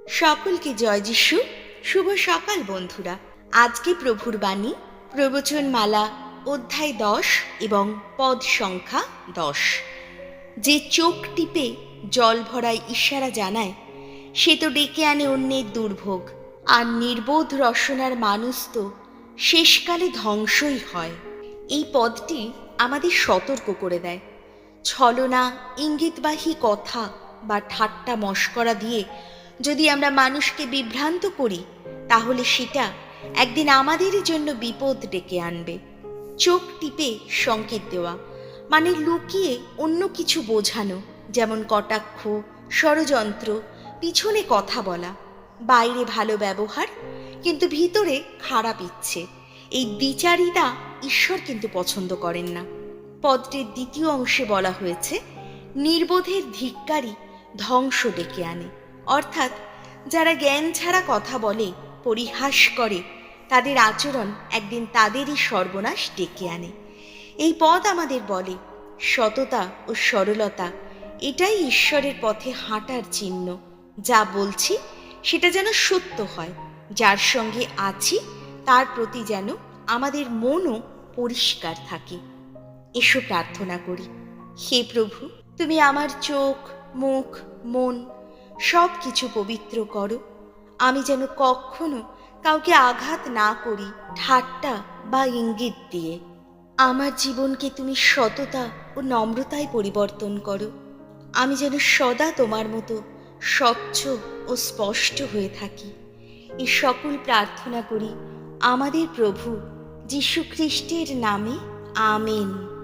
সকলকে জয় যিশু। শুভ সকাল বন্ধুরা। আজকে প্রভুর বাণী প্রবচনমালা অধ্যায় 10 এবং পদ সংখ্যা 10। যে চোখ টিপে জল ভরায় ইশারা জানায়, সে তো ডেকে আনে অন্যের দুর্ভোগ। আর নির্বোধ রসনার মানুষ তো শেষকালে ধ্বংসই হয়। এই পদটি আমাদের সতর্ক করে দেয়, ছলনা, ইঙ্গিতবাহী কথা বা ঠাট্টা মশকরা দিয়ে যদি আমরা মানুষকে বিভ্রান্ত করি, তাহলে সেটা একদিন আমাদেরই জন্য বিপদ ডেকে আনবে। চোখ টিপে সংকেত দেওয়া মানে লুকিয়ে অন্য কিছু বোঝানো, যেমন কটাক্ষ, ষড়যন্ত্র, পিছনে কথা বলা, বাইরে ভালো ব্যবহার কিন্তু ভিতরে খারাপ ইচ্ছে। এই দ্বিচারিতা ঈশ্বর কিন্তু পছন্দ করেন না। পদটির দ্বিতীয় অংশে বলা হয়েছে, নির্বোধের ধিক্কারই ধ্বংস ডেকে আনে। অর্থাৎ যারা জ্ঞান ছাড়া কথা বলে, পরিহাস করে, তাদের আচরণ একদিন তাদেরই সর্বনাশ ডেকে আনে। এই পদ আমাদের বলে, সততা ও সরলতা এটাই ঈশ্বরের পথে হাঁটার চিহ্ন। যা বলছি সেটা যেন সত্য হয়, যার সঙ্গে আছি তার প্রতি যেন আমাদের মনও পরিষ্কার থাকে। এসো প্রার্থনা করি। হে প্রভু, তুমি আমার চোখ, মুখ, মন সব কিছু পবিত্র করো। আমি যেন কখনো কাউকে আঘাত না করি ঠাট্টা বা ইঙ্গিত দিয়ে। আমার জীবনকে তুমি সততা ও নম্রতায় পরিবর্তন করো। আমি যেন সদা তোমার মতো স্বচ্ছ ও স্পষ্ট হয়ে থাকি। এই সকল প্রার্থনা করি আমাদের প্রভু যীশু খ্রিস্টের নামে। আমেন।